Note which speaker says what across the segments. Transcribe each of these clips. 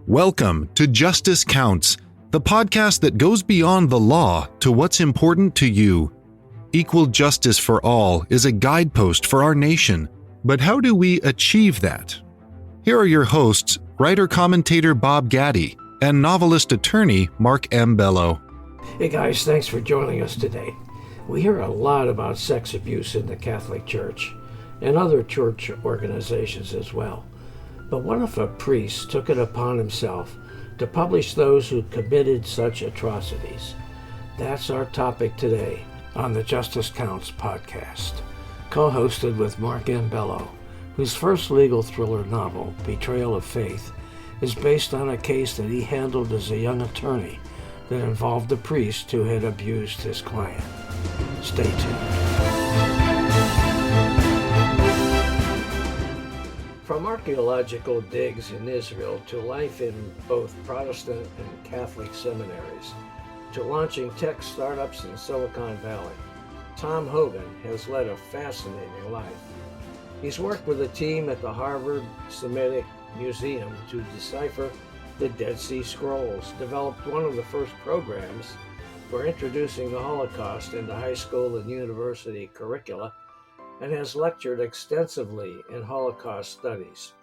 Speaker 1: Welcome to Justice Counts, the podcast that goes beyond the law to what's important to you. Equal justice for all is a guidepost for our nation, but how do we achieve that? Here are your hosts, writer-commentator Bob Gatty and novelist-attorney Mark M. Bello.
Speaker 2: Hey guys, thanks for joining us today. We hear a lot about sex abuse in the Catholic Church and other church organizations as well. But what if a priest took it upon himself to publish those who committed such atrocities? That's our topic today on the Justice Counts podcast, co-hosted with Mark M. Bello, whose first legal thriller novel, Betrayal of Faith, is based on a case that he handled as a young attorney that involved a priest who had abused his client. Stay tuned. From archaeological digs in Israel to life in both Protestant and Catholic seminaries, to launching tech startups in Silicon Valley, Tom Hogan has led a fascinating life. He's worked with a team at the Harvard Semitic Museum to decipher the Dead Sea Scrolls, developed one of the first programs for introducing the Holocaust into high school and university curricula, and has lectured extensively in Holocaust studies.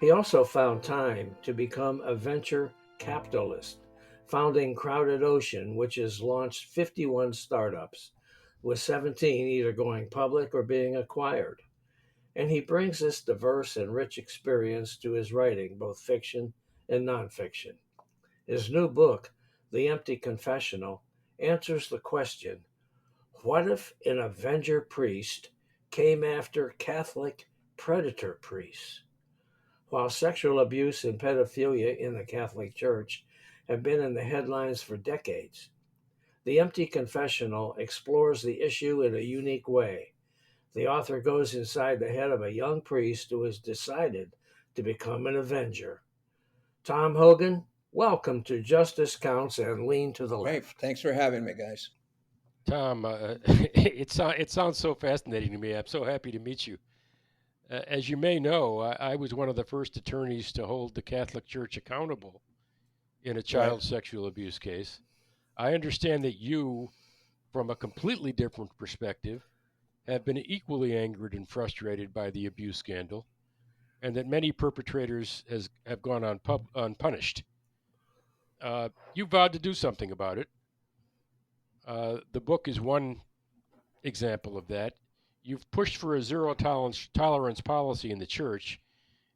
Speaker 2: He also found time to become a venture capitalist, founding Crowded Ocean, which has launched 51 startups, with 17 either going public or being acquired. And he brings this diverse and rich experience to his writing, both fiction and nonfiction. His new book, The Empty Confessional, answers the question, what if an avenger priest came after Catholic predator priests? While sexual abuse and pedophilia in the Catholic Church have been in the headlines for decades, The Empty Confessional explores the issue in a unique way. The author goes inside the head of a young priest who has decided to become an avenger. Tom Hogan, welcome to Justice Counts and Lean to the Left.
Speaker 3: Great. Thanks for having me, guys.
Speaker 4: Tom, it sounds so fascinating to me. I'm so happy to meet you. As you may know, I was one of the first attorneys to hold the Catholic Church accountable in a child sexual abuse case. I understand that you, from a completely different perspective, have been equally angered and frustrated by the abuse scandal, and that many perpetrators have gone unpunished. You vowed to do something about it. The book is one example of that. You've pushed for a zero tolerance policy in the church,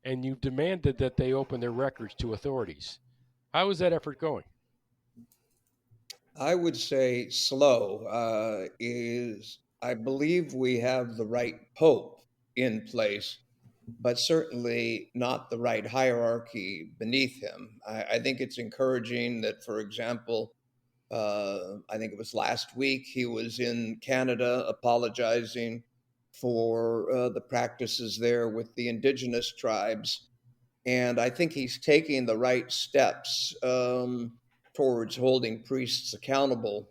Speaker 4: and you've demanded that they open their records to authorities. How is that effort going?
Speaker 3: I would say slow. I believe we have the right pope in place, but certainly not the right hierarchy beneath him. I think it's encouraging that, for example, I think it was last week, he was in Canada apologizing for the practices there with the indigenous tribes. And I think he's taking the right steps towards holding priests accountable.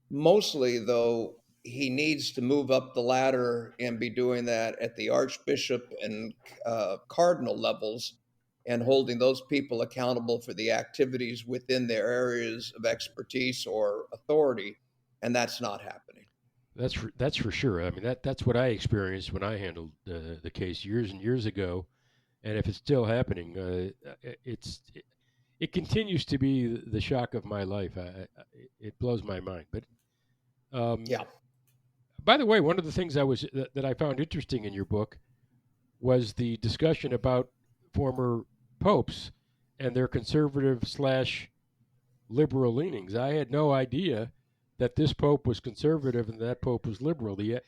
Speaker 3: Mostly, though, he needs to move up the ladder and be doing that at the archbishop and cardinal levels, and holding those people accountable for the activities within their areas of expertise or authority, and that's not happening.
Speaker 4: That's for sure. I mean, that's what I experienced when I handled the case years and years ago, and if it's still happening, it continues to be the shock of my life. It blows my mind. But
Speaker 3: Yeah.
Speaker 4: By the way, one of the things that I found interesting in your book was the discussion about former popes and their conservative/liberal leanings. I had no idea that this pope was conservative and that pope was liberal. The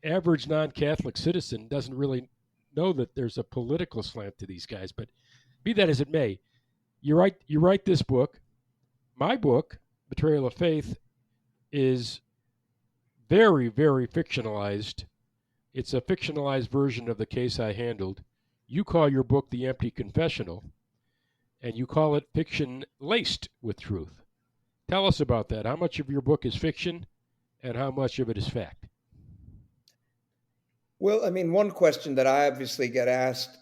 Speaker 4: average non-Catholic citizen doesn't really know that there's a political slant to these guys. But be that as it may, you write this book. My book, Betrayal of Faith, is very, very fictionalized. It's a fictionalized version of the case I handled. You call your book The Empty Confessional, and you call it fiction laced with truth. Tell us about that. How much of your book is fiction, and how much of it is fact?
Speaker 3: Well, I mean, one question that I obviously get asked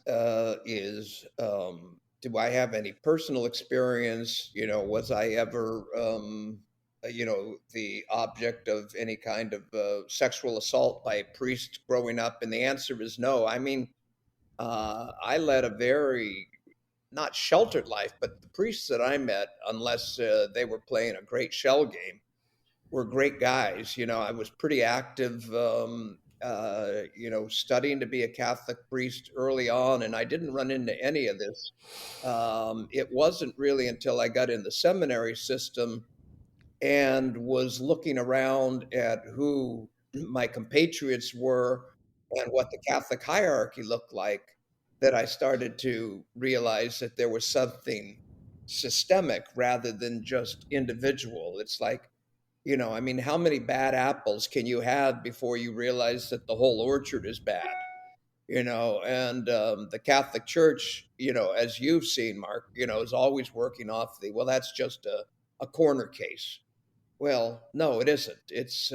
Speaker 3: is, do I have any personal experience? Was I ever, the object of any kind of sexual assault by a priest growing up? And the answer is no. I mean, I led a very not sheltered life, but the priests that I met, unless they were playing a great shell game, were great guys. I was pretty active, studying to be a Catholic priest early on, and I didn't run into any of this. It wasn't really until I got in the seminary system and was looking around at who my compatriots were and what the Catholic hierarchy looked like that I started to realize that there was something systemic rather than just individual. It's like, I mean, how many bad apples can you have before you realize that the whole orchard is bad? And the Catholic Church, as you've seen, Mark, is always working off well, that's just a corner case. Well, no, it isn't. It's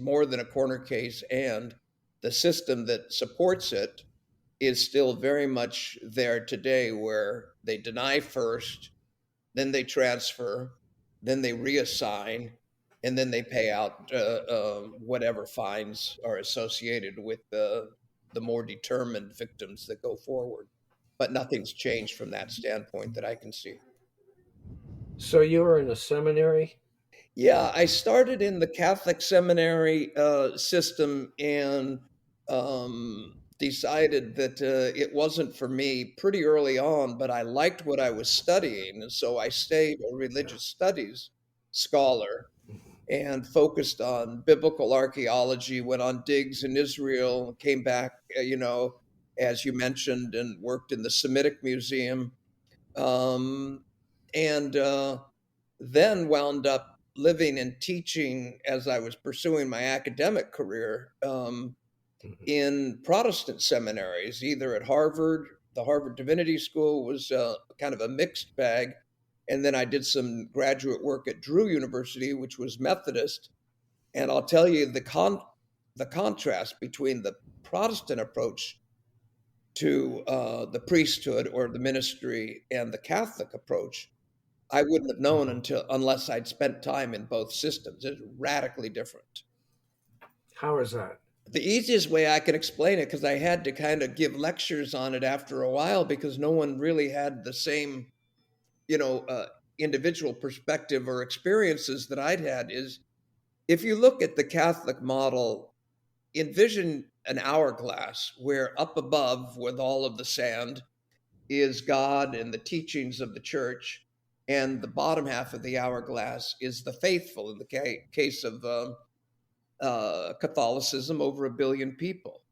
Speaker 3: more than a corner case, and the system that supports it is still very much there today, where they deny first, then they transfer, then they reassign, and then they pay out whatever fines are associated with the more determined victims that go forward. But nothing's changed from that standpoint that I can see.
Speaker 2: So you were in a seminary?
Speaker 3: Yeah, I started in the Catholic seminary system and decided that it wasn't for me pretty early on, but I liked what I was studying. And so I stayed a religious studies scholar and focused on biblical archaeology, went on digs in Israel, came back, as you mentioned, and worked in the Semitic Museum. Um, and then wound up living and teaching as I was pursuing my academic career in Protestant seminaries, either at Harvard. The Harvard Divinity School was kind of a mixed bag. And then I did some graduate work at Drew University, which was Methodist. And I'll tell you the contrast between the Protestant approach to the priesthood or the ministry and the Catholic approach, I wouldn't have known unless I'd spent time in both systems. It's radically different.
Speaker 2: How is that?
Speaker 3: The easiest way I can explain it, because I had to kind of give lectures on it after a while because no one really had the same, individual perspective or experiences that I'd had, is if you look at the Catholic model, envision an hourglass where up above with all of the sand is God and the teachings of the church, and the bottom half of the hourglass is the faithful, in the case of Catholicism, over 1 billion people.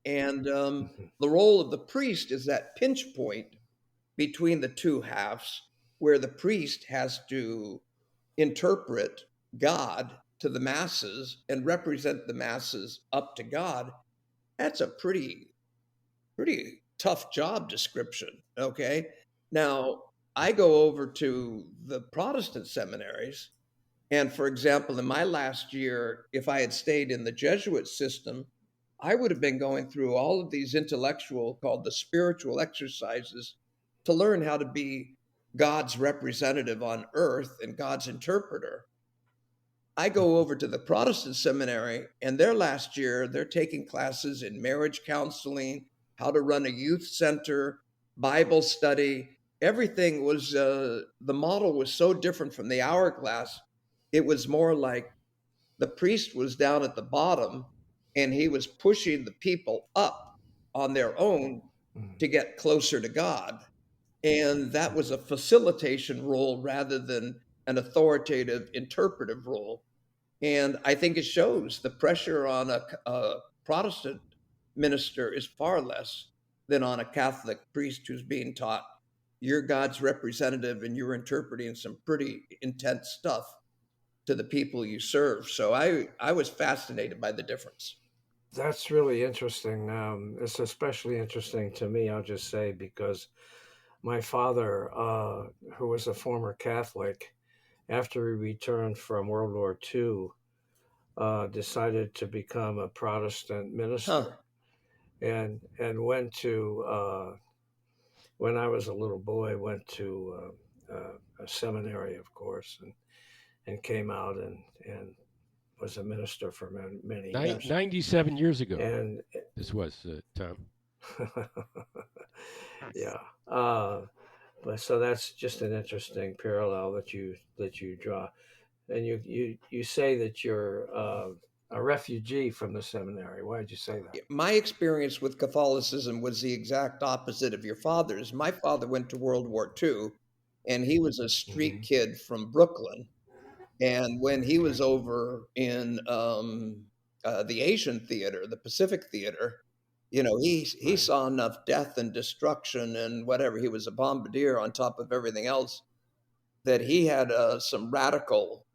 Speaker 3: And the role of the priest is that pinch point between the two halves, where the priest has to interpret God to the masses and represent the masses up to God. That's a pretty tough job description. Okay. Now, I go over to the Protestant seminaries. And for example, in my last year, if I had stayed in the Jesuit system, I would have been going through all of these intellectual, called the spiritual exercises, to learn how to be God's representative on earth and God's interpreter. I go over to the Protestant seminary, and their last year, they're taking classes in marriage counseling, how to run a youth center, Bible study. Everything was, the model was so different from the hourglass. It was more like the priest was down at the bottom and he was pushing the people up on their own to get closer to God. And that was a facilitation role rather than an authoritative interpretive role. And I think it shows the pressure on a Protestant minister is far less than on a Catholic priest who's being taught, you're God's representative and you're interpreting some pretty intense stuff to the people you serve. So I was fascinated by the difference.
Speaker 2: That's really interesting. It's especially interesting to me, I'll just say, because my father, who was a former Catholic, after he returned from World War II, decided to become a Protestant minister, and went to when I was a little boy, went to a seminary, of course, and came out and was a minister for many years.
Speaker 4: 97 years ago,
Speaker 2: And
Speaker 4: this was, Tom.
Speaker 2: yeah, but so that's just an interesting parallel that you draw. And you say that you're a refugee from the seminary. Why did you say that?
Speaker 3: My experience with Catholicism was the exact opposite of your father's. My father went to World War II, and he was a street
Speaker 2: Hmm.
Speaker 3: kid from Brooklyn. And when he was over in the Asian theater, the Pacific theater, he
Speaker 2: Right.
Speaker 3: saw enough death and destruction and whatever. He was a bombardier on top of everything else that he had some radical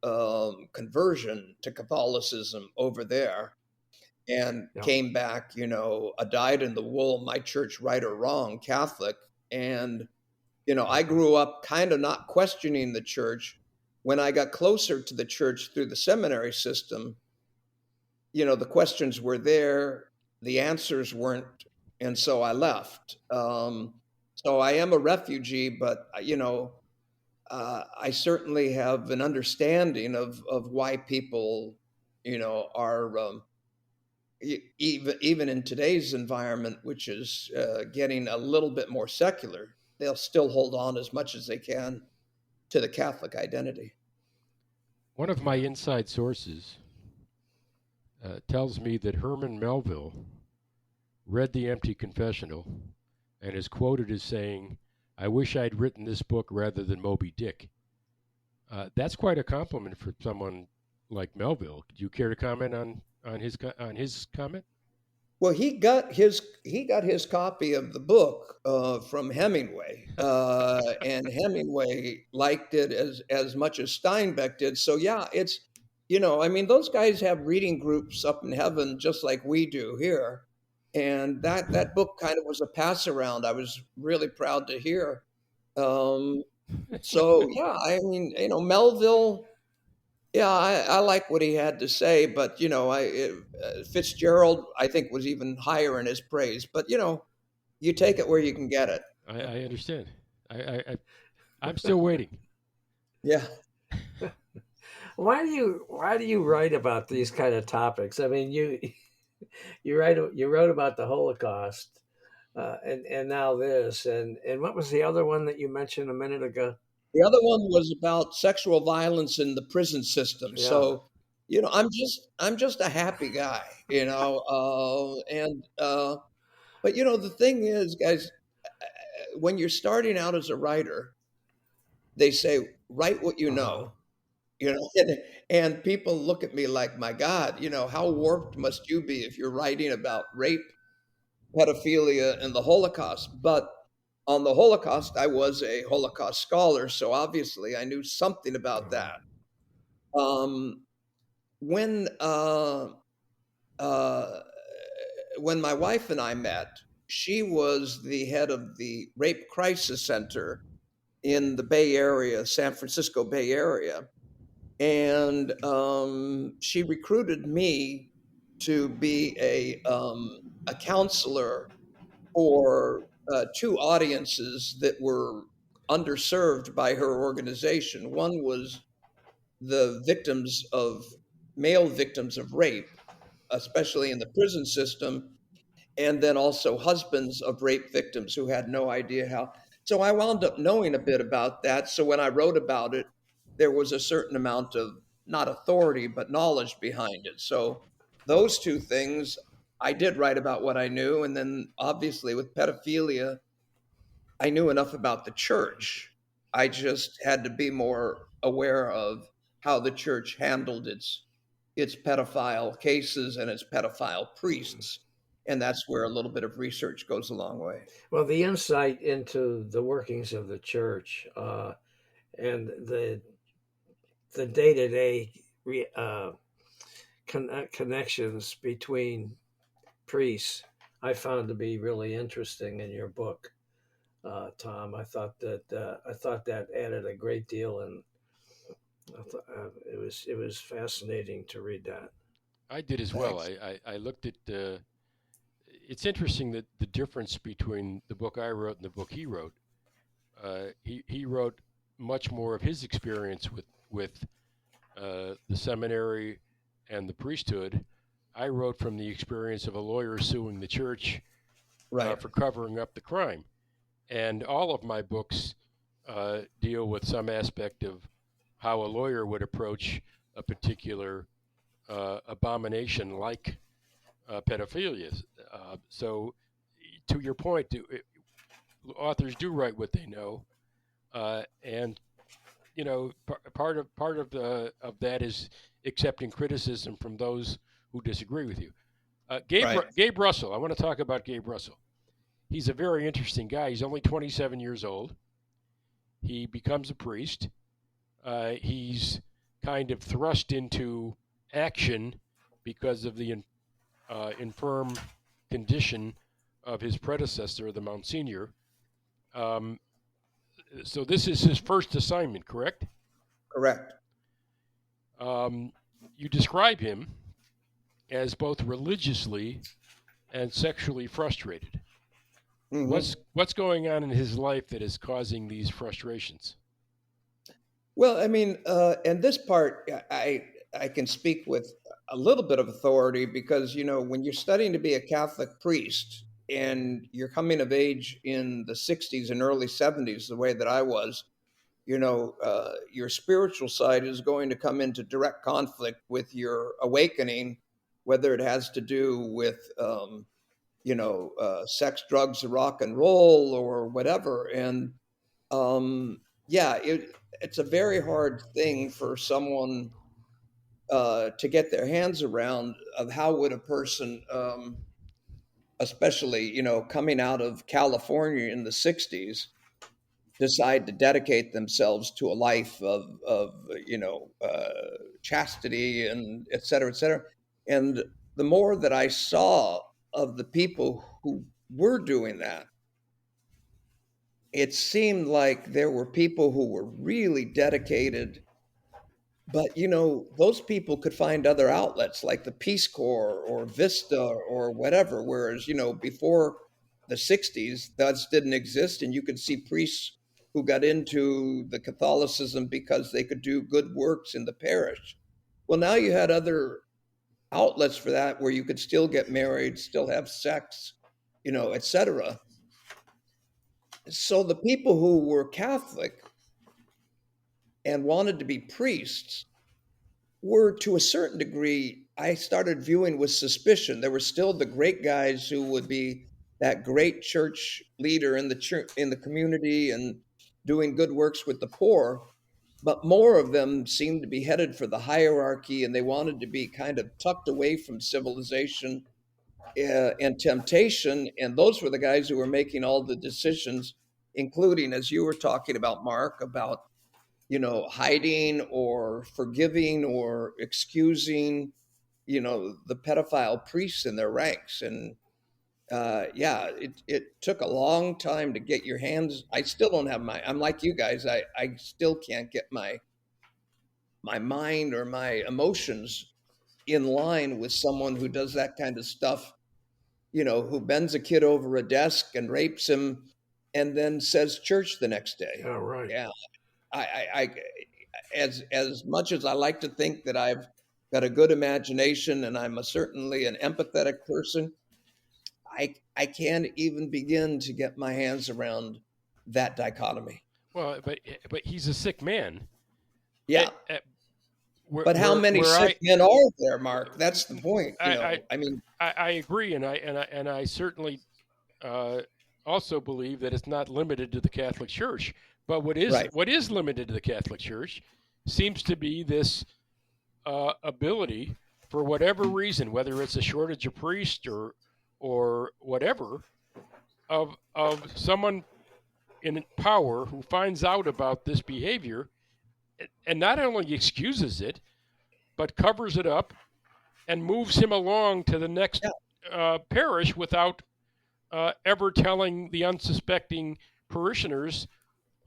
Speaker 3: conversion to Catholicism over there and
Speaker 2: Yeah.
Speaker 3: came back, a dyed in the wool, my church, right or wrong, Catholic. And, I
Speaker 2: Uh-huh.
Speaker 3: grew up kind of not questioning the church. When I got closer to the church through the seminary system, the questions were there, the answers weren't. And so I left. So I am a refugee, but, I certainly have an understanding of why people, are even in today's environment, which is getting a little bit more secular, they'll still hold on as much as they can to the Catholic identity.
Speaker 4: One of my inside sources tells me that Herman Melville read the Empty Confessional and is quoted as saying, "I wish I'd written this book rather than Moby Dick." That's quite a compliment for someone like Melville. Do you care to comment on his comment?
Speaker 3: Well, he got his copy of the book from Hemingway, and Hemingway liked it as much as Steinbeck did. So yeah, I mean, those guys have reading groups up in heaven just like we do here, and that book kind of was a pass around. I was really proud to hear. Um, so yeah, I mean, Melville. Yeah, I like what he had to say, but Fitzgerald, I think, was even higher in his praise. But you take it where you can get it.
Speaker 4: I understand. I'm still waiting.
Speaker 3: Yeah.
Speaker 2: Why do you write about these kind of topics? I mean, you wrote about the Holocaust, and now this, and what was the other one that you mentioned a minute ago?
Speaker 3: The other one was about sexual violence in the prison system.
Speaker 2: Yeah.
Speaker 3: So, I'm just a happy guy, and but the thing is, guys, when you're starting out as a writer, they say write what you
Speaker 2: Uh huh.
Speaker 3: know. And people look at me like, my God, how warped must you be if you're writing about rape, pedophilia, and the Holocaust? But on the Holocaust, I was a Holocaust scholar, so obviously I knew something about
Speaker 2: Uh-huh.
Speaker 3: that. Um, when uh, when my wife and I met, she was the head of the Rape Crisis Center in the Bay Area, San Francisco Bay Area, and she recruited me to be a counselor for two audiences that were underserved by her organization. One was the male victims of rape, especially in the prison system, and then also husbands of rape victims who had no idea how. So I wound up knowing a bit about that. So when I wrote about it, there was a certain amount of not authority, but knowledge behind it. So those two things, I did write about what I knew. And then obviously with pedophilia, I knew enough about the church. I just had to be more aware of how the church handled its pedophile cases and its pedophile priests. And that's where a little bit of research goes a long way.
Speaker 2: Well, the insight into the workings of the church, and the day to day connections between priests, I found to be really interesting in your book, Tom. I thought that added a great deal, and it was fascinating to read that.
Speaker 4: I did as well.
Speaker 3: Thanks.
Speaker 4: I looked at it's interesting that the difference between the book I wrote and the book he wrote. He wrote much more of his experience with the seminary and the priesthood. I wrote from the experience of a lawyer suing the church
Speaker 3: Right.
Speaker 4: for covering up the crime. And all of my books deal with some aspect of how a lawyer would approach a particular abomination like pedophilia. So, to your point, authors do write what they know, and part of that is accepting criticism from those who disagree with you. Gabe Russell. I want to talk about Gabe Russell. He's a very interesting guy. He's only 27 years old. He becomes a priest. He's kind of thrust into action because of the infirm condition of his predecessor, the Monsignor. So this is his first assignment, correct?
Speaker 3: Correct.
Speaker 4: You describe him as both religiously and sexually frustrated.
Speaker 3: Mm-hmm.
Speaker 4: What's going on in his life that is causing these frustrations?
Speaker 3: Well, I mean, and this part, I can speak with a little bit of authority because, when you're studying to be a Catholic priest and you're coming of age in the 60s and early 70s, the way that I was, your spiritual side is going to come into direct conflict with your awakening, whether it has to do with, sex, drugs, rock and roll or whatever. And it's a very hard thing for someone to get their hands around of how would a person, especially, coming out of California in the 60s, decide to dedicate themselves to a life of chastity and et cetera, et cetera. And the more that I saw of the people who were doing that, it seemed like there were people who were really dedicated, but those people could find other outlets like the Peace Corps or Vista or whatever. Whereas before the 60s, that didn't exist, and you could see priests who got into the Catholicism because they could do good works in the parish. Well, now you had other outlets for that where you could still get married, still have sex, et cetera. So the people who were Catholic and wanted to be priests were, to a certain degree, I started viewing with suspicion. There were still the great guys who would be that great church leader in the church, in the community, and doing good works with the poor. But more of them seemed to be headed for the hierarchy, and they wanted to be kind of tucked away from civilization and temptation. And those were the guys who were making all the decisions, including, as you were talking about, Mark, about hiding or forgiving or excusing, the pedophile priests in their ranks. And it took a long time to get your hands. I still don't have I'm like you guys. I still can't get my mind or my emotions in line with someone who does that kind of stuff, who bends a kid over a desk and rapes him and then says church the next day.
Speaker 2: Oh, right.
Speaker 3: Yeah. I as much as I like to think that I've got a good imagination and I'm certainly an empathetic person, I can't even begin to get my hands around that dichotomy.
Speaker 4: Well, but he's a sick man.
Speaker 3: Yeah. But how many sick men are there, Mark? That's the point. I
Speaker 4: agree, and I certainly also believe that it's not limited to the Catholic Church. But what is limited to the Catholic Church seems to be this ability, for whatever reason, whether it's a shortage of priests or whatever, of someone in power who finds out about this behavior and not only excuses it, but covers it up and moves him along to the next parish without ever telling the unsuspecting parishioners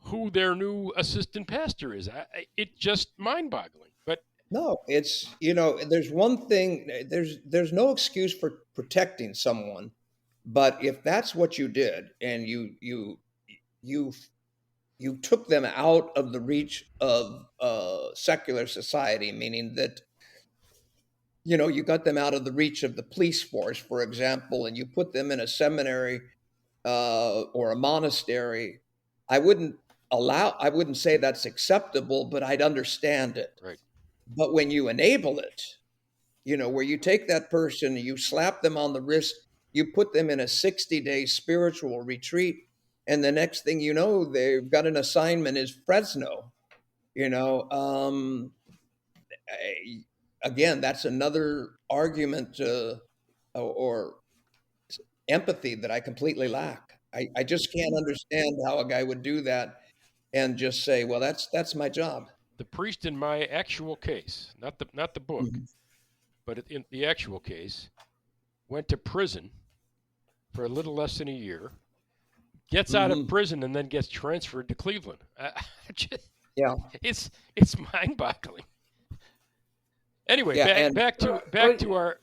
Speaker 4: who their new assistant pastor is. It's just mind-boggling. But
Speaker 3: no, it's there's one thing. There's no excuse for protecting someone But if that's what you did, and you took them out of the reach of secular society, meaning that you got them out of the reach of the police force, for example, and you put them in a seminary or a monastery, I wouldn't I wouldn't say that's acceptable, but I'd understand it.
Speaker 4: Right.
Speaker 3: But when you enable it, where you take that person, you slap them on the wrist, you put them in a 60-day spiritual retreat, and the next thing you know, they've got an assignment is Fresno. You know, again, that's another argument or empathy that I completely lack. I just can't understand how a guy would do that and just say, "Well, that's my job."
Speaker 4: The priest in my actual case, not the book,
Speaker 3: Mhm.
Speaker 4: but in the actual case, went to prison for a little less than a year, gets out of
Speaker 3: Mhm.
Speaker 4: prison, and then gets transferred to Cleveland.
Speaker 3: Yeah,
Speaker 4: It's mind-boggling. Anyway,
Speaker 3: yeah, and
Speaker 4: back to our.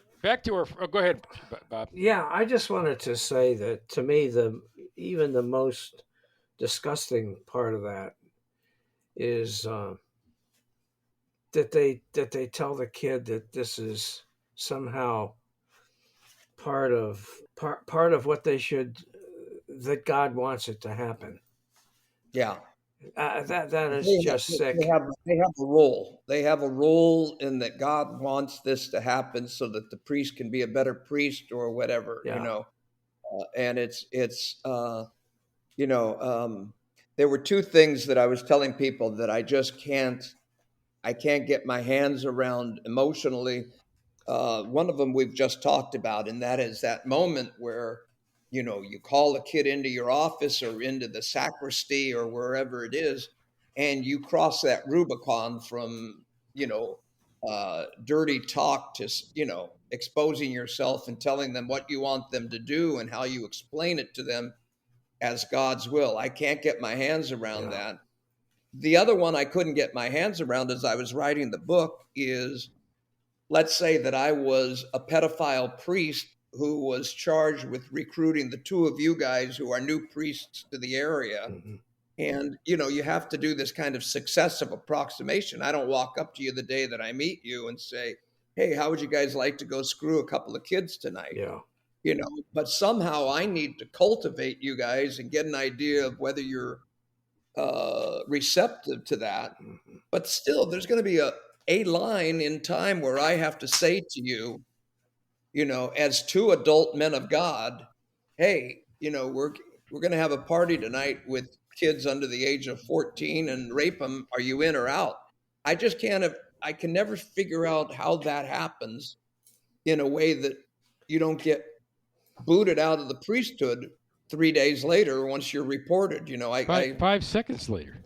Speaker 4: Oh, go ahead, Bob.
Speaker 2: Yeah, I just wanted to say that to me, even the most disgusting part of that is that they tell the kid that this is somehow part of what they should that God wants it to happen.
Speaker 3: yeah.
Speaker 2: That is just sick.
Speaker 3: They have a role. They have a role in that God wants this to happen so that the priest can be a better priest or whatever.
Speaker 2: Yeah,
Speaker 3: And there were two things that I was telling people that I just can't get my hands around emotionally. One of them we've just talked about, and that is that moment where you call a kid into your office or into the sacristy or wherever it is, and you cross that Rubicon from dirty talk to exposing yourself and telling them what you want them to do and how you explain it to them as God's will. I can't get my hands around
Speaker 2: yeah,
Speaker 3: that. The other one I couldn't get my hands around as I was writing the book is, let's say that I was a pedophile priest who was charged with recruiting the two of you guys who are new priests to the area.
Speaker 2: hmm
Speaker 3: And, you have to do this kind of successive approximation. I don't walk up to you the day that I meet you and say, "Hey, how would you guys like to go screw a couple of kids tonight?"
Speaker 2: yeah,
Speaker 3: But somehow I need to cultivate you guys and get an idea of whether you're receptive to that.
Speaker 2: hmm
Speaker 3: But still, there's going to be a line in time where I have to say to you, as two adult men of God, "Hey, we're going to have a party tonight with kids under the age of 14 and rape them. Are you in or out?" I just can't have, I can never figure out how that happens in a way that you don't get booted out of the priesthood 3 days later once you're reported.
Speaker 4: Five seconds later.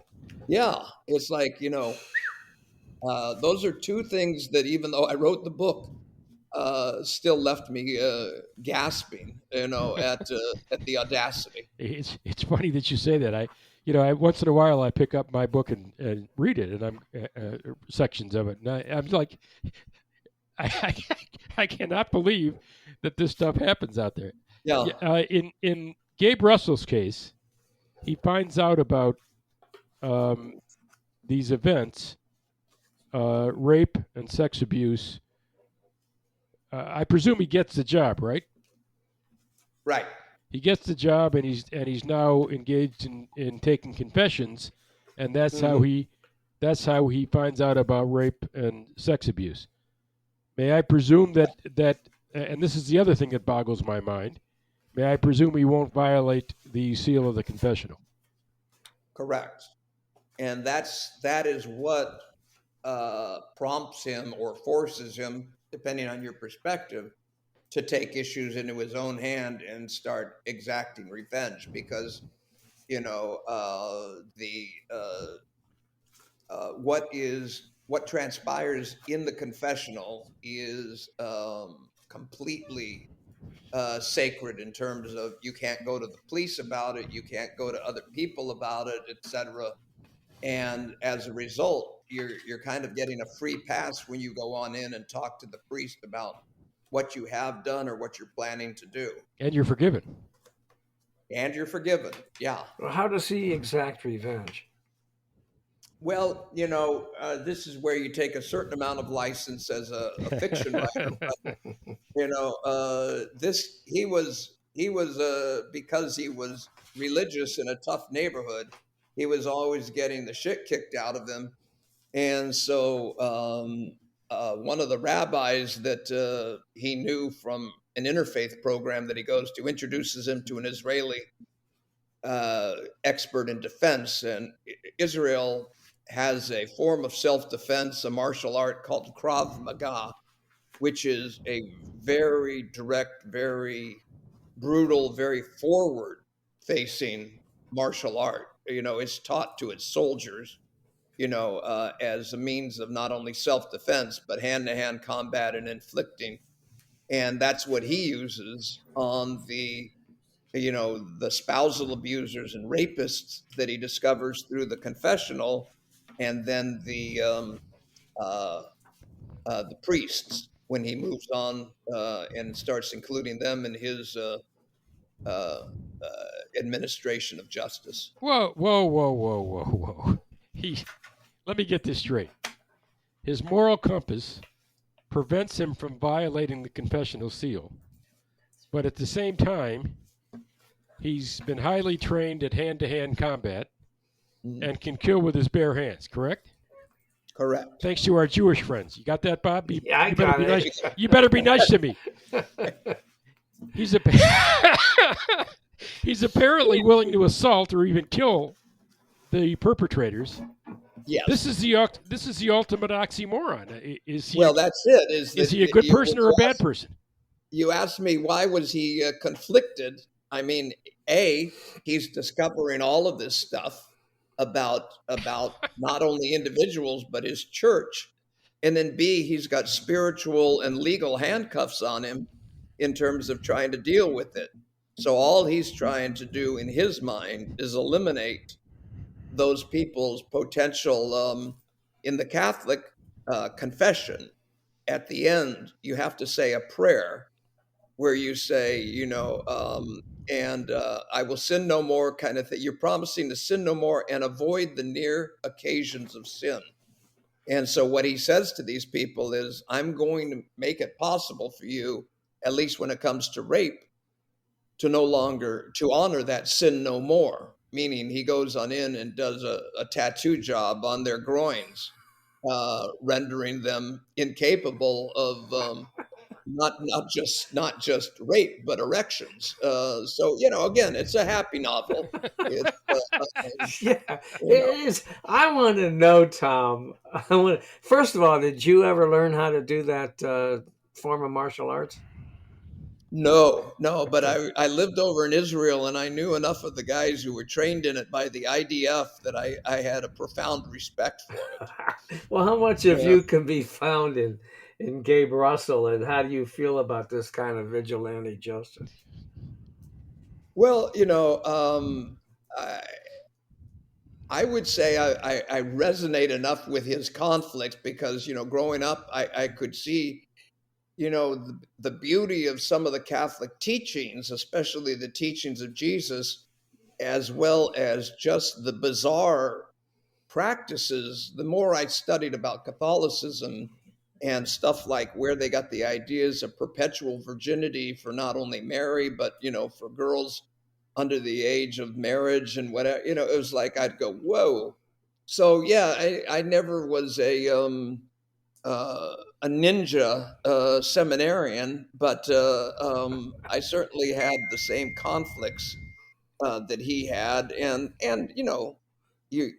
Speaker 3: Yeah, it's like, those are two things that, even though I wrote the book, still left me gasping, at the audacity.
Speaker 4: It's funny that you say that. I once in a while I pick up my book and read it, and I'm sections of it, and I'm like, I I cannot believe that this stuff happens out there.
Speaker 3: Yeah,
Speaker 4: Yeah, in Gabe Russell's case, he finds out about um, these events, rape and sex abuse. I presume he gets the job, right?
Speaker 3: right.
Speaker 4: He gets the job, and he's now engaged in taking confessions, and
Speaker 3: Mhm.
Speaker 4: that's how he finds out about rape and sex abuse. May I presume that and this is the other thing that boggles my mind. May I presume he won't violate the seal of the confessional?
Speaker 3: Correct. And that is what prompts him or forces him, depending on your perspective, to take issues into his own hand and start exacting revenge, because the what transpires in the confessional is completely sacred, in terms of you can't go to the police about it, you can't go to other people about it, etc. And as a result, you're kind of getting a free pass when you go on in and talk to the priest about what you have done or what you're planning to do.
Speaker 4: And you're forgiven.
Speaker 3: And you're forgiven. Yeah.
Speaker 2: Well, how does he exact revenge?
Speaker 3: Well, this is where you take a certain amount of license as a fiction writer. But, he was because he was religious in a tough neighborhood. He was always getting the shit kicked out of him, and so one of the rabbis that he knew from an interfaith program that he goes to introduces him to an Israeli expert in defense, and Israel has a form of self-defense, a martial art called Krav Maga, which is a very direct, very brutal, very forward-facing martial art. It's taught to its soldiers, as a means of not only self-defense, but hand-to-hand combat and inflicting. And that's what he uses on the spousal abusers and rapists that he discovers through the confessional, and then the priests when he moves on and starts including them in his administration of justice.
Speaker 4: Whoa. Let me get this straight. His moral compass prevents him from violating the confessional seal, but at the same time, he's been highly trained at hand-to-hand combat and can kill with his bare hands, correct?
Speaker 3: Correct.
Speaker 4: Thanks to our Jewish friends. You got that, Bob?
Speaker 2: Yeah, I got it.
Speaker 4: Nice. You better be nice to me. He's apparently willing to assault or even kill the perpetrators.
Speaker 3: Yes.
Speaker 4: This is the ultimate oxymoron. Is he?
Speaker 3: Well, that's it.
Speaker 4: Is he a good person or a bad person?
Speaker 3: You asked me why was he conflicted. I mean, A, he's discovering all of this stuff about not only individuals but his church, and then B, he's got spiritual and legal handcuffs on him in terms of trying to deal with it. So all he's trying to do in his mind is eliminate those people's potential. In the Catholic confession, at the end, you have to say a prayer where you say, I will sin no more, kind of thing. You're promising to sin no more and avoid the near occasions of sin. And so what he says to these people is, I'm going to make it possible for you, at least when it comes to rape, to honor that sin no more. Meaning he goes on in and does a tattoo job on their groins, rendering them incapable of not just rape, but erections. So again, it's a happy novel.
Speaker 2: Yeah, it is. I want to know, Tom. First of all, did you ever learn how to do that form of martial arts?
Speaker 3: No, but I lived over in Israel, and I knew enough of the guys who were trained in it by the IDF that I had a profound respect for it.
Speaker 2: Well, how much of you can be found in Gabe Russell, and how do you feel about this kind of vigilante justice?
Speaker 3: Well, I would say I resonate enough with his conflicts because, growing up, I could see, the beauty of some of the Catholic teachings, especially the teachings of Jesus, as well as just the bizarre practices. The more I studied about Catholicism and stuff like where they got the ideas of perpetual virginity for not only Mary, but, for girls under the age of marriage and whatever, it was like, I'd go, whoa. So, yeah, I never was a ninja seminarian, but I certainly had the same conflicts that he had. And you're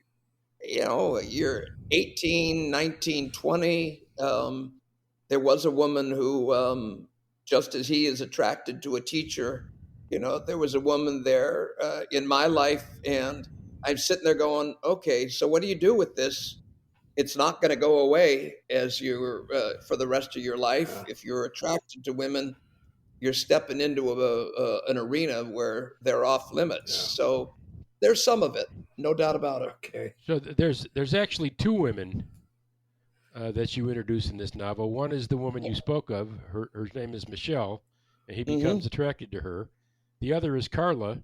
Speaker 3: 18, 19, 20. There was a woman who, just as he is attracted to a teacher, there was a woman there in my life, and I'm sitting there going, okay, so what do you do with this? It's not going to go away as you're for the rest of your life. If you're attracted to women, you're stepping into an arena where they're off limits. Yeah. So there's some of it, no doubt about it.
Speaker 2: Okay.
Speaker 4: So there's actually two women that you introduce in this novel. One is the woman you spoke of. Her name is Michelle, and he becomes
Speaker 3: Mm-hmm.
Speaker 4: attracted to her. The other is Carla,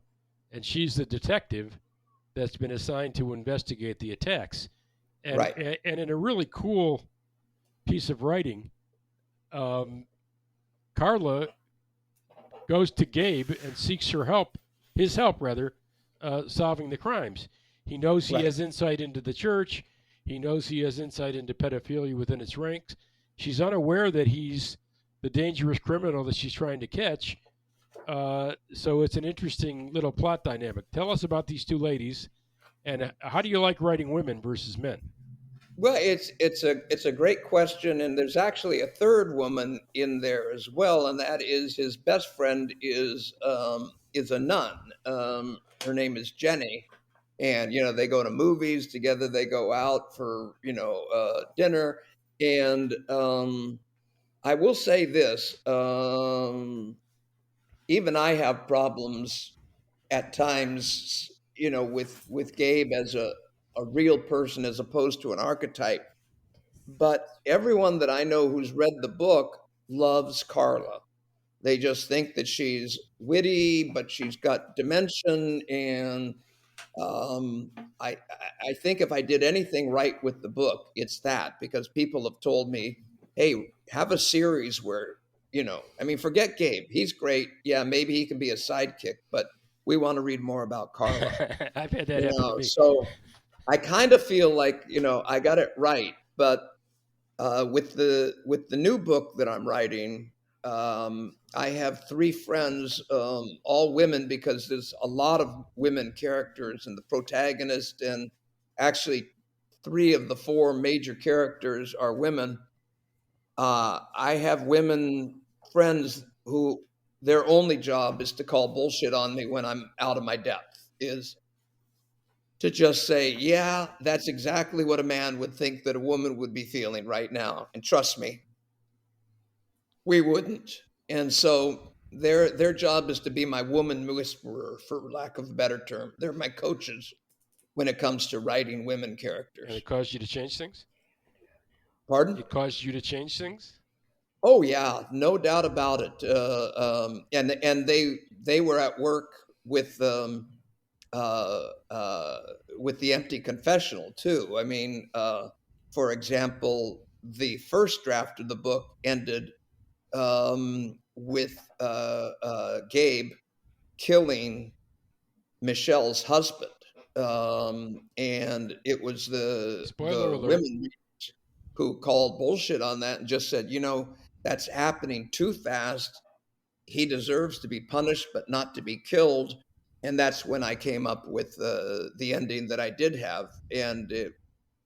Speaker 4: and she's the detective that's been assigned to investigate the attacks. And
Speaker 3: Right.
Speaker 4: and in a really cool piece of writing, um, Carla goes to Gabe and seeks his help rather, solving the crimes. He knows he
Speaker 3: Right.
Speaker 4: has insight into the church. He knows he has insight into pedophilia within its ranks. She's unaware that he's the dangerous criminal that she's trying to catch. So it's an interesting little plot dynamic. Tell us about these two ladies, and how do you like writing women versus men?
Speaker 3: Well, it's a great question, and there's actually a third woman in there as well, and that is his best friend is a nun. Her name is Jenny, and they go to movies together. They go out for dinner, and I will say this: even I have problems at times, with Gabe as a real person as opposed to an archetype. But everyone that I know who's read the book loves Carla. They just think that she's witty, but she's got dimension. And um, I think if I did anything right with the book, it's that, because people have told me, hey, have a series where, I mean, forget Gabe. He's great. Yeah, maybe he can be a sidekick, but we want to read more about Carla.
Speaker 4: I've had that happen to me.
Speaker 3: So I kind of feel like, I got it right. But with the new book that I'm writing, I have three friends, all women, because there's a lot of women characters and the protagonist, and actually three of the four major characters are women. I have women friends who their only job is to call bullshit on me when I'm out of my depth, is to just say, yeah, that's exactly what a man would think that a woman would be feeling right now. And trust me, we wouldn't. And so their job is to be my woman whisperer, for lack of a better term. They're my coaches when it comes to writing women
Speaker 4: And
Speaker 3: characters.
Speaker 4: it caused you to change things?
Speaker 3: Pardon?
Speaker 4: It caused you to change things?
Speaker 3: Oh yeah, no doubt about it. And they were at work uh, uh, with the Empty Confessional too. I mean, for example, the first draft of the book ended with Gabe killing Michelle's husband, and it was
Speaker 4: Spoiler
Speaker 3: the
Speaker 4: alert.
Speaker 3: women who called bullshit on that and just said, that's happening too fast. He deserves to be punished, but not to be killed. And that's when I came up with the ending that I did have, and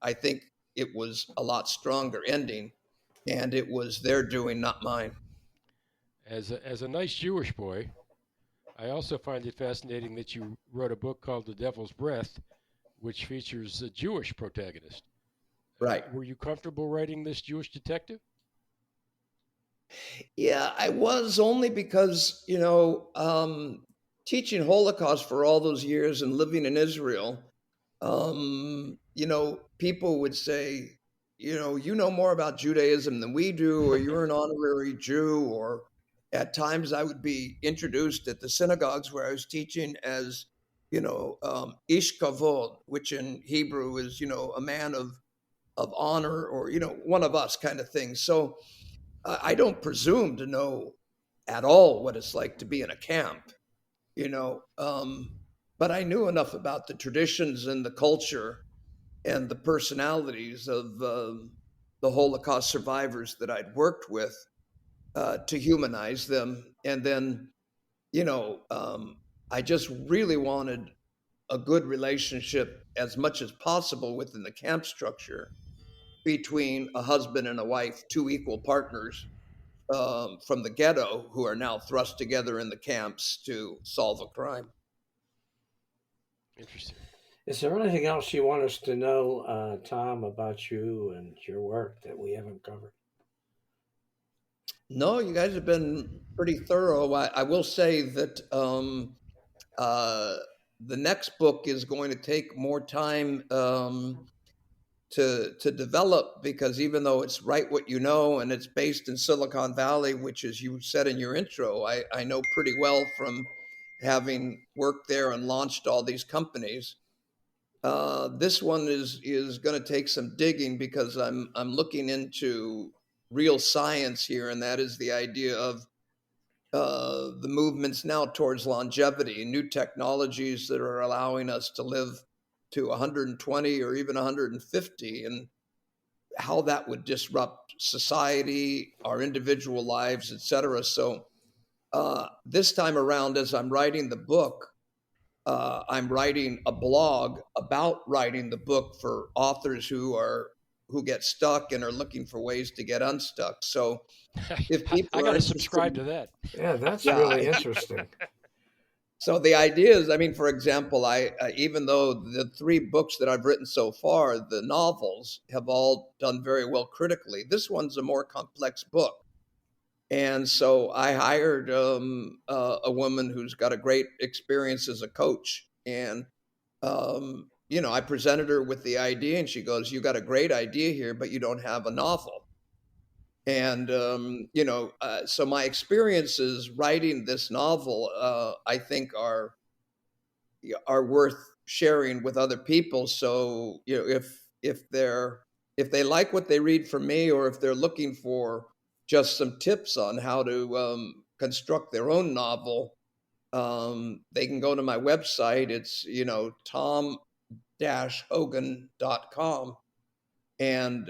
Speaker 3: I think it was a lot stronger ending, and it was their doing, not mine.
Speaker 4: As a nice Jewish boy, I also find it fascinating that you wrote a book called The Devil's Breath, which features a Jewish protagonist.
Speaker 3: Right.
Speaker 4: Were you comfortable writing this Jewish detective?
Speaker 3: Yeah, I was, only because, teaching Holocaust for all those years and living in Israel, people would say, you know more about Judaism than we do, or you're an honorary Jew, or at times I would be introduced at the synagogues where I was teaching as, ish kavod, which in Hebrew is, a man of honor, or, one of us kind of thing. So I don't presume to know at all what it's like to be in a camp, you know. But I knew enough about the traditions and the culture and the personalities of the Holocaust survivors that I'd worked with, to humanize them. And then, you know, um, I just really wanted a good relationship as much as possible within the camp structure between a husband and a wife, two equal partners from the ghetto, who are now thrust together in the camps to solve a crime.
Speaker 4: Interesting.
Speaker 2: Is there anything else you want us to know, Tom, about you and your work that we haven't covered?
Speaker 3: No, you guys have been pretty thorough. I will say that uh, the next book is going to take more time. to develop, because even though it's Write What You Know and it's based in Silicon Valley, which, as you said in your intro, I know pretty well from having worked there and launched all these companies. This one is going to take some digging, because I'm looking into real science here, and that is the idea of the movements now towards longevity, new technologies that are allowing us to live to 120 or even 150, and how that would disrupt society, our individual lives, etc. So this time around, as I'm writing the book, I'm writing a blog about writing the book for authors who get stuck and are looking for ways to get unstuck. So if
Speaker 4: I
Speaker 3: people
Speaker 4: got
Speaker 3: are
Speaker 4: to
Speaker 3: interested,
Speaker 4: subscribe to that.
Speaker 2: Yeah, that's
Speaker 3: yeah.
Speaker 2: really interesting.
Speaker 3: So the idea is, I mean, for example, even though the 3 books that I've written so far, the novels, have all done very well critically, this one's a more complex book. And so I hired a woman who's got a great experience as a coach. And, I presented her with the idea, and she goes, "You got a great idea here, but you don't have a novel." And, so my experiences writing this novel, I think are worth sharing with other people. So, if they like what they read from me, or if they're looking for just some tips on how to construct their own novel, they can go to my website. It's tom-hogan.com, and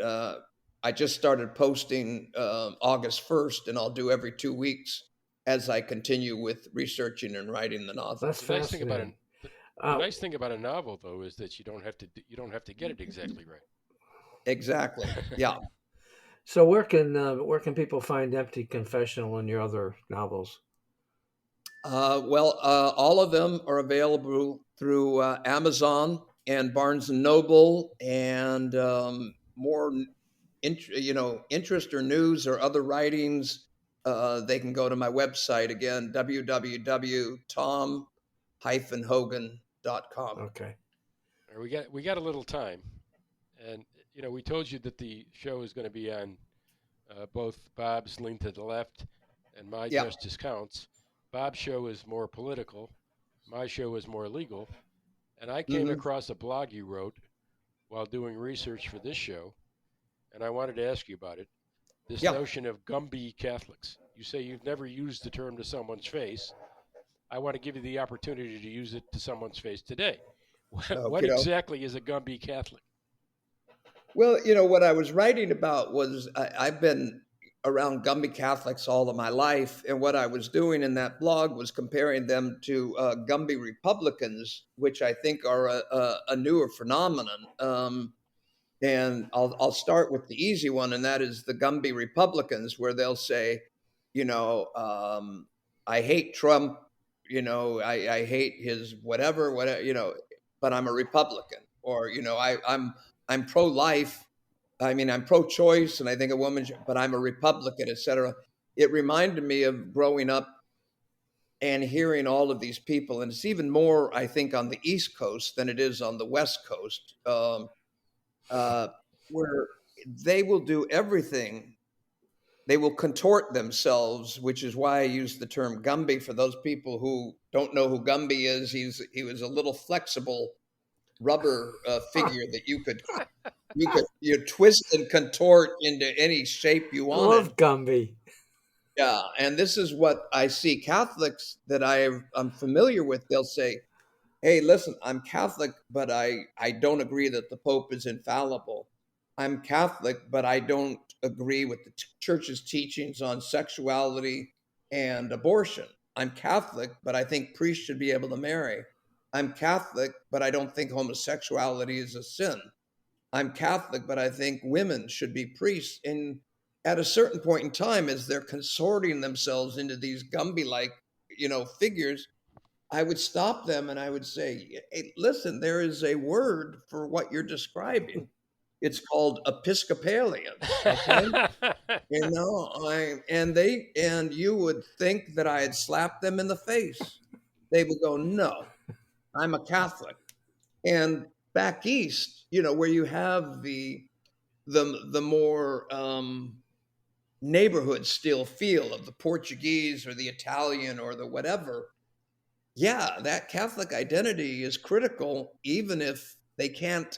Speaker 3: I just started posting August 1st, and I'll do every 2 weeks as I continue with researching and writing the novel.
Speaker 2: That's
Speaker 4: The nice thing about
Speaker 2: fascinating.
Speaker 4: the nice thing about a novel, though, is that you don't have to get it exactly right.
Speaker 3: Exactly. Yeah.
Speaker 2: So where can people find Empty Confessional and your other novels?
Speaker 3: All of them are available through Amazon and Barnes and Noble, and more, interest or news or other writings. They can go to my website again, www.tom-hogan.com.
Speaker 2: Okay.
Speaker 4: We got a little time, and we told you that the show is going to be on both Bob's Lean to the Left and My
Speaker 3: Yeah.
Speaker 4: Justice Counts. Bob's show is more political. My show is more legal. And I came across a blog you wrote while doing research for this show, and I wanted to ask you about it. This
Speaker 3: Yeah.
Speaker 4: notion of Gumby Catholics. You say you've never used the term to someone's face. I want to give you the opportunity to use it to someone's face today. What
Speaker 3: Okay.
Speaker 4: exactly is a Gumby Catholic?
Speaker 3: Well, what I was writing about was I've been around Gumby Catholics all of my life, and what I was doing in that blog was comparing them to Gumby Republicans, which I think are a newer phenomenon. And I'll start with the easy one, and that is the Gumby Republicans, where they'll say, I hate Trump, I hate his whatever, but I'm a Republican, or I'm pro-life. I mean, I'm pro-choice, and I think a woman, but I'm a Republican, etc. It reminded me of growing up and hearing all of these people, and it's even more, I think, on the East Coast than it is on the West Coast, where they will do everything. They will contort themselves, which is why I use the term Gumby for those people who don't know who Gumby is. He was a little flexible rubber figure that you could twist and contort into any shape you
Speaker 2: I
Speaker 3: wanted.
Speaker 2: love Gumby.
Speaker 3: Yeah, and this is what I see Catholics that I'm familiar with. They'll say, "Hey, listen, I'm Catholic, but I don't agree that the Pope is infallible. I'm Catholic, but I don't agree with the church's teachings on sexuality and abortion. I'm Catholic, but I think priests should be able to marry. I'm Catholic, but I don't think homosexuality is a sin. I'm Catholic, but I think women should be priests." And at a certain point in time, as they're consorting themselves into these Gumby-like, figures, I would stop them and I would say, "Hey, listen, there is a word for what you're describing. It's called Episcopalian." Okay? And you would think that I had slapped them in the face. They would go, "No, I'm a Catholic." And back east, where you have the more neighborhood still feel of the Portuguese or the Italian or the whatever, yeah, that Catholic identity is critical, even if they can't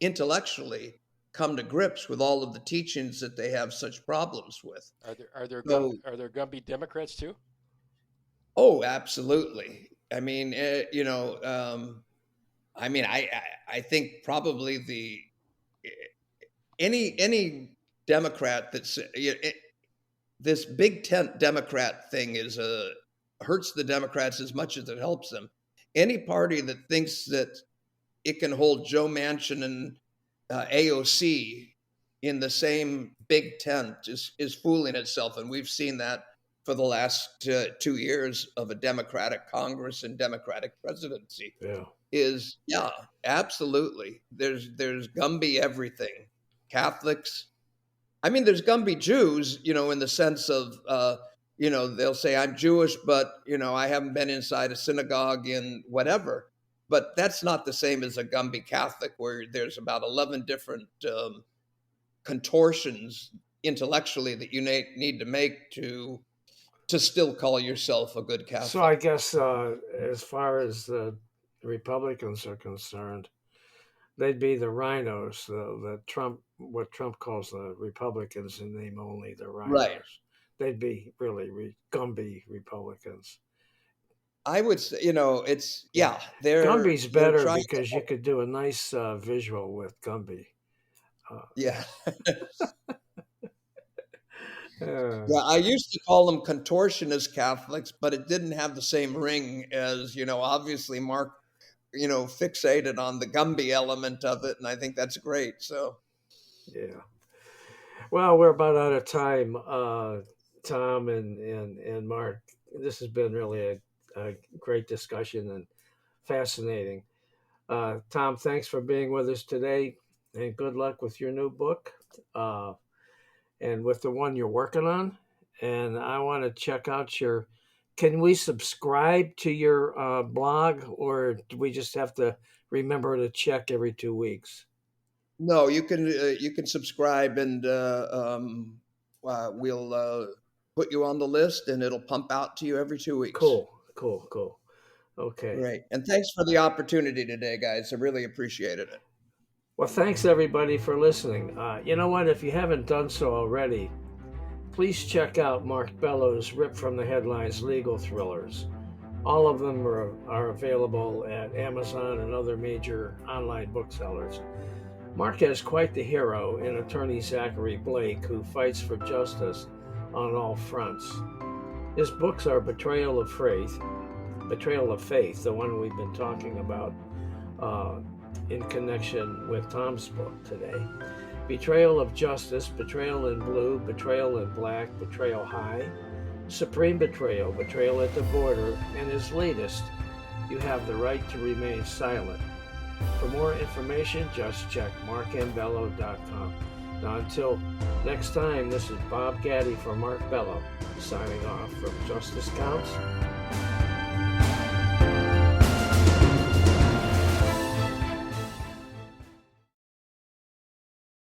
Speaker 3: intellectually come to grips with all of the teachings that they have such problems with. So,
Speaker 4: Are there Gumby Democrats too?
Speaker 3: oh, absolutely. I mean, I think probably any Democrat that's this big tent Democrat thing hurts the Democrats as much as it helps them. Any party that thinks that it can hold Joe Manchin and AOC in the same big tent is fooling itself, and we've seen that for the last 2 years of a Democratic Congress and Democratic presidency.
Speaker 2: Yeah.
Speaker 3: Absolutely. There's Gumby everything. Catholics. I mean, there's Gumby Jews, in the sense of, they'll say I'm Jewish, but, I haven't been inside a synagogue in whatever. But that's not the same as a Gumby Catholic, where there's about 11 different contortions intellectually that you need to make to still call yourself a good Catholic.
Speaker 2: So I guess as far as the Republicans are concerned, they'd be the rhinos, what Trump calls the Republicans in name only, the rhinos.
Speaker 3: Right.
Speaker 2: They'd be really Gumby Republicans.
Speaker 3: I would say,
Speaker 2: Gumby's better because you could do a nice visual with Gumby.
Speaker 3: Yeah. Yeah, I used to call them contortionist Catholics, but it didn't have the same ring as, obviously Mark, fixated on the Gumby element of it, and I think that's great. So,
Speaker 2: yeah. Well, we're about out of time, Tom and Mark. This has been really a great discussion and fascinating. Tom, thanks for being with us today, and good luck with your new book. And with the one you're working on. And I want to check out can we subscribe to your blog, or do we just have to remember to check every 2 weeks?
Speaker 3: No, you can subscribe, and we'll put you on the list, and it'll pump out to you every 2 weeks.
Speaker 2: Cool. Okay.
Speaker 3: Great. And thanks for the opportunity today, guys. I really appreciated it.
Speaker 2: Well, thanks everybody for listening. You know what? If you haven't done so already, please check out Mark Bello's Ripped from the Headlines legal thrillers. All of them are available at Amazon and other major online booksellers. Mark has quite the hero in attorney Zachary Blake, who fights for justice on all fronts. His books are Betrayal of Faith, the one we've been talking about, in connection with Tom's book today. Betrayal of Justice, Betrayal in Blue, Betrayal in Black, Betrayal High, Supreme Betrayal, Betrayal at the Border, and his latest, You Have the Right to Remain Silent. For more information, just check markmbello.com. Now until next time, this is Bob Gatty for Mark Bello, signing off from Justice Counts.